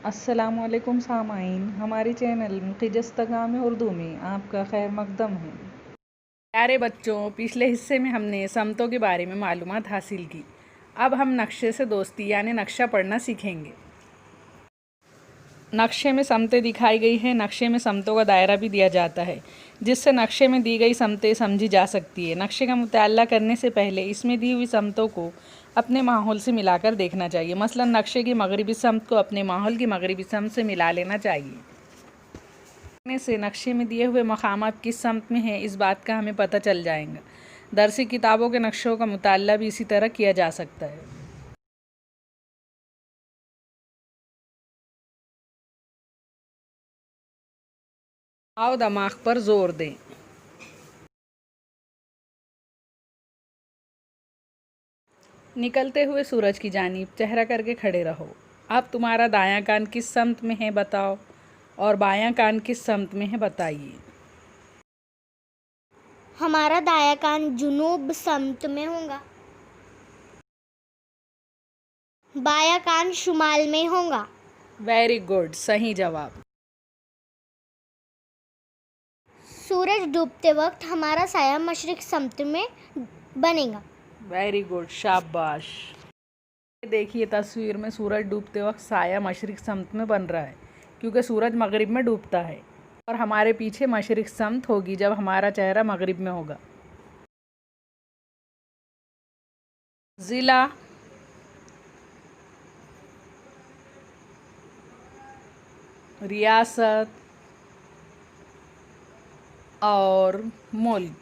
अस्सलामुअलैकुम सामाईन, हमारे चैनल मुखिजस्तगाम उर्दू में आपका खैर मकदम है। प्यारे बच्चों, पिछले हिस्से में हमने समतों के बारे में मालूमात हासिल की। अब हम नक्शे से दोस्ती यानी नक्शा पढ़ना सीखेंगे। नक्शे में समतें दिखाई गई हैं। नक्शे में समतों का दायरा भी दिया जाता है, जिससे नक्शे में दी गई समतें समझी जा सकती है। नक्शे का मुताला करने से पहले इसमें दी हुई समतों को अपने माहौल से मिलाकर देखना चाहिए। मसलन नक्शे की मगरिबी समत को अपने माहौल की मगरिबी समत से मिला लेना चाहिए। से नक्शे में दिए हुए मकामात किस समत में हैं, इस बात का हमें पता चल जाएगा। दरसी किताबों के नक्शों का मुताला भी इसी तरह किया जा सकता है। आओ दिमाग पर जोर दें। निकलते हुए सूरज की जानिब चेहरा करके खड़े रहो। अब तुम्हारा दायां कान किस समत में है बताओ, और बायां कान किस समत में है बताइए। हमारा दायां कान जुनूब समत में होगा, बायां कान शुमाल में होगा। वेरी गुड, सही जवाब। सूरज डूबते वक्त हमारा साया मशरिक समत में बनेगा। वेरी गुड, शाबाश। देखिए तस्वीर में सूरज डूबते वक्त साया मशरिक समत में बन रहा है, क्योंकि सूरज मगरिब में डूबता है और हमारे पीछे मशरिक समत होगी जब हमारा चेहरा मगरिब में होगा। ज़िला, रियासत और मुल्क।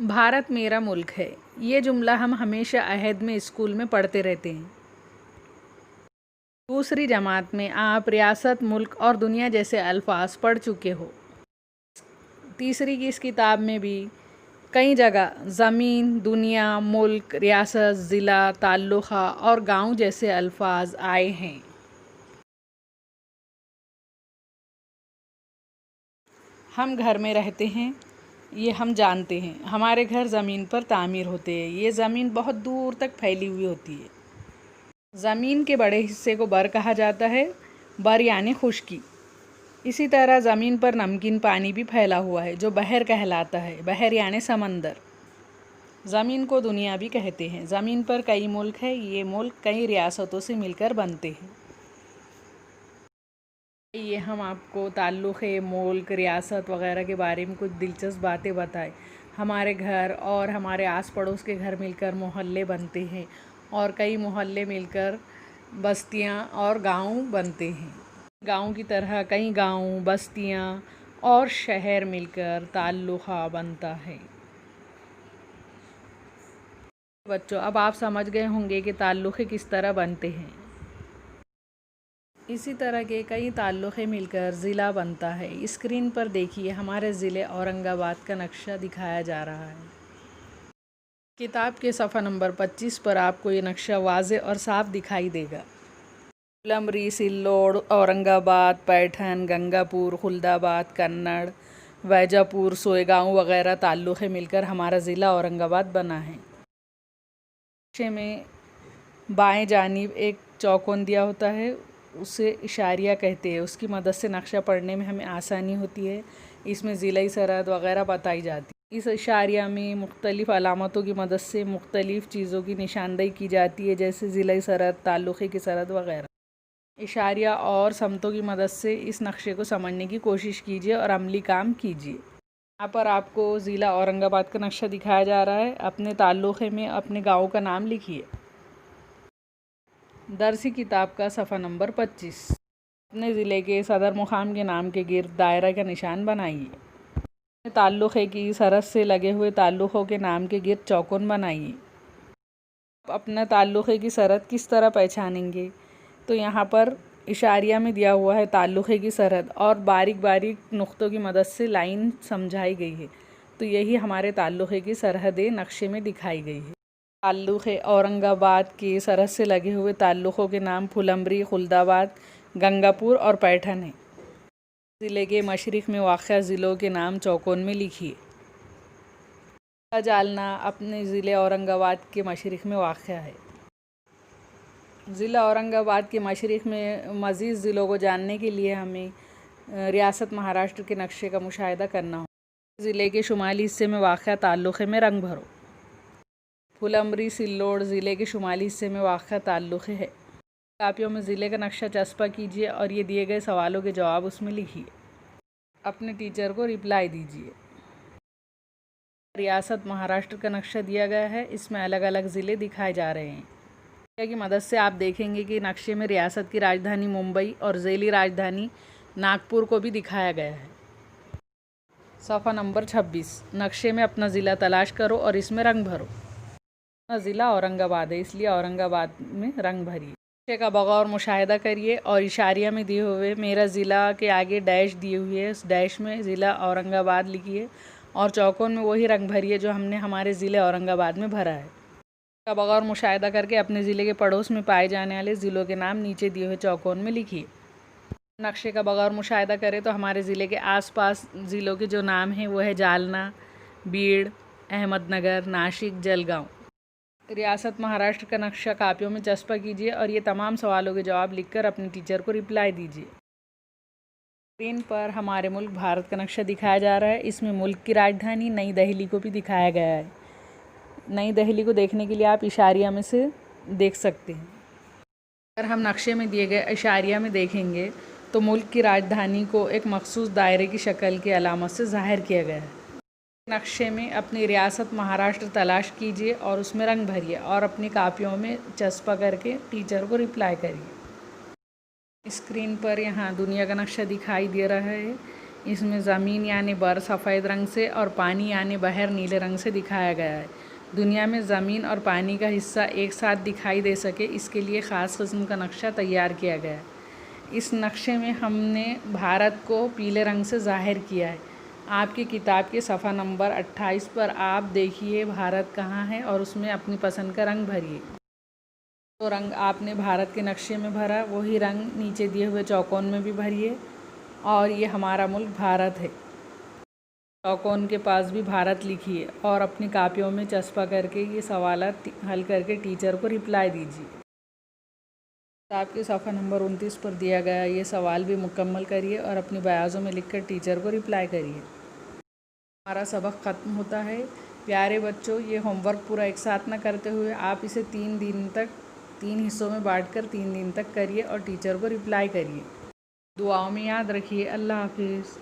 भारत मेरा मुल्क है, ये जुमला हम हमेशा अहद में स्कूल में पढ़ते रहते हैं। दूसरी जमात में आप रियासत, मुल्क और दुनिया जैसे अल्फाज पढ़ चुके हो। तीसरी की इस किताब में भी कई जगह ज़मीन, दुनिया, मुल्क, रियासत, ज़िला, ताल्लुक़ा और गांव जैसे अल्फाज आए हैं। हम घर में रहते हैं, ये हम जानते हैं। हमारे घर ज़मीन पर तामीर होते हैं। ये ज़मीन बहुत दूर तक फैली हुई होती है। ज़मीन के बड़े हिस्से को बर कहा जाता है, बर यानी खुश्की। इसी तरह ज़मीन पर नमकीन पानी भी फैला हुआ है, जो बहर कहलाता है। बहर यानी समंदर। ज़मीन को दुनिया भी कहते हैं। ज़मीन पर कई मुल्क हैं। ये मुल्क कई रियासतों से मिलकर बनते हैं। ये हम आपको ताल्लुक़ मुल्क, रियासत वग़ैरह के बारे में कुछ दिलचस्प बातें बताएं। हमारे घर और हमारे आस पड़ोस के घर मिलकर मोहल्ले बनते हैं, और कई मोहल्ले मिलकर बस्तियां और गांव बनते हैं। गांव की तरह कई गांव, बस्तियां और शहर मिलकर ताल्लुक़ा बनता है। बच्चों, अब आप समझ गए होंगे कि ताल्लुक़े किस तरह बनते हैं। इसी तरह के कई ताल्लुक़े मिलकर ज़िला बनता है। स्क्रीन पर देखिए, हमारे ज़िले औरंगाबाद का नक्शा दिखाया जा रहा है। किताब के सफ़ा नंबर 25 पर आपको ये नक्शा वाज़े और साफ दिखाई देगा। फुलंब्री, सिल्लोड, औरंगाबाद, पैठन, गंगापुर, खुलदाबाद, कन्नड़, वैजापुर, सोयगांव वग़ैरह ताल्लुक़े मिलकर हमारा ज़िला औरंगाबाद बना है। नक्शे में बाएं जानिब एक चौकोन दिया होता है, उसे इशारिया कहते हैं। उसकी मदद से नक्शा पढ़ने में हमें आसानी होती है। इसमें ज़िलाई सरहद वग़ैरह बताई जाती है। इस इशारिया में मुख्तलिफ़ अलामतों की मदद से मुख्तलिफ़ चीज़ों की निशानदेही की जाती है, जैसे ज़िलाई सरहद, ताल्लुक़े की सरहद वग़ैरह। इशारिया और समतों की मदद से इस नक्शे को समझने की कोशिश कीजिए और अमली काम कीजिए। यहाँ पर आपको ज़िला औरंगाबाद का नक्शा दिखाया जा रहा है। अपने ताल्लुक़े में अपने गाँव का नाम लिखिए। दरसी किताब का सफ़ा नंबर 25। अपने ज़िले के सदर मुकाम के नाम के गिर्द दायरा का निशान बनाइए। ताल्लुक़े की सरहद से लगे हुए ताल्लुक़ों के नाम के गिर्द चौकोन बनाइए। अपना ताल्लुक़े की सरहद किस तरह पहचानेंगे? तो यहाँ पर इशारिया में दिया हुआ है ताल्लुक़े की सरहद, और बारीक बारीक नुक्तों की मदद से लाइन समझाई गई है। तो यही हमारे ताल्लुक़े की सरहदें नक्शे में दिखाई गई है। ताल्लुक़े औरंगाबाद के सरहद से लगे हुए ताल्लुक़ों के नाम फुलंब्री, खुलदाबाद, गंगापुर और पैठन हैं। ज़िले के मशरिक़ में वाक़या ज़िलों के नाम चौकोन में लिखिए। जालना अपने ज़िले औरंगाबाद के मशरिक़ में वाक़ है। ज़िला औरंगाबाद के मशरिक़ में मज़ीद ज़िलों को जानने के लिए हमें रियासत महाराष्ट्र के नक्शे का मुशाहिदा करना होगा। ज़िले के शुमाली हिस्से में वाक़ ताल्लुक़े में रंग भरो। फुलंब्री सिल्लोड ज़िले के शुमाली हिस्से में वाक़ ताल्लुक़े है। कापियों में ज़िले का नक्शा चस्पा कीजिए और ये दिए गए सवालों के जवाब उसमें लिखिए। अपने टीचर को रिप्लाई दीजिए। रियासत महाराष्ट्र का नक्शा दिया गया है, इसमें अलग अलग ज़िले दिखाए जा रहे हैं। की मदद से आप देखेंगे कि नक्शे में रियासत की राजधानी मुंबई और ज़ैली राजधानी नागपुर को भी दिखाया गया है। सफ़ा नंबर 26। नक्शे में अपना ज़िला तलाश करो और इसमें रंग भरो। अपना ज़िला औरंगाबाद है, इसलिए औरंगाबाद में रंग भरिए। नक्शे का बगौर मुशाहिदा करिए और इशारिया में दिए हुए मेरा ज़िला के आगे डैश दिए हुए है, उस डैश में ज़िला औरंगाबाद लिखिए और चौकोन में वही रंग भरिए जो हमने हमारे ज़िले औरंगाबाद में भरा है। का बगौर मुशाहिदा करके अपने ज़िले के पड़ोस में पाए जाने वाले ज़िलों के नाम नीचे दिए हुए चौकोन में लिखिए। नक्शे का बगौर मुशाहिदा करें तो हमारे ज़िले के आसपास ज़िलों के जो नाम हैं वो है जालना, बीड़, अहमदनगर, नासिक, जलगांव। रियासत महाराष्ट्र का नक्शा कापियों में चस्पा कीजिए और ये तमाम सवालों के जवाब लिखकर अपने टीचर को रिप्लाई दीजिए। स्क्रीन पर हमारे मुल्क भारत का नक्शा दिखाया जा रहा है। इसमें मुल्क की राजधानी नई दिल्ली को भी दिखाया गया है। नई दिल्ली को देखने के लिए आप इशारिया में से देख सकते हैं। अगर हम नक्शे में दिए गए इशारिया में देखेंगे तो मुल्क की राजधानी को एक मखसूस दायरे की शक्ल की अलामत से ज़ाहिर किया गया है। नक्शे में अपनी रियासत महाराष्ट्र तलाश कीजिए और उसमें रंग भरिए और अपनी कापियों में चस्पा करके टीचर को रिप्लाई करिए। स्क्रीन पर यहाँ दुनिया का नक्शा दिखाई दे रहा है। इसमें ज़मीन यानी बर सफ़ेद रंग से और पानी यानी बहर नीले रंग से दिखाया गया है। दुनिया में ज़मीन और पानी का हिस्सा एक साथ दिखाई दे सके, इसके लिए ख़ास किस्म का नक्शा तैयार किया गया है। इस नक्शे में हमने भारत को पीले रंग से ज़ाहिर किया है। आपकी किताब के सफ़ा नंबर 28 पर आप देखिए भारत कहाँ है और उसमें अपनी पसंद का रंग भरिए। तो रंग आपने भारत के नक्शे में भरा वही रंग नीचे दिए हुए चौकोन में भी भरिए और ये हमारा मुल्क भारत है। चौकोन के पास भी भारत लिखिए और अपनी कापियों में चस्पा करके ये सवालात हल करके टीचर को रिप्लाई दीजिए। किताब के सफ़ा नंबर 29 पर दिया गया ये सवाल भी मुकम्मल करिए और अपनी बयाज़ों में लिखकर टीचर को रिप्लाई करिए। हमारा सबक ख़त्म होता है। प्यारे बच्चों, ये होमवर्क पूरा एक साथ ना करते हुए आप इसे 3 हिस्सों में बांटकर 3 दिन तक करिए और टीचर को रिप्लाई करिए। दुआओं में याद रखिए। अल्लाह हाफिज़।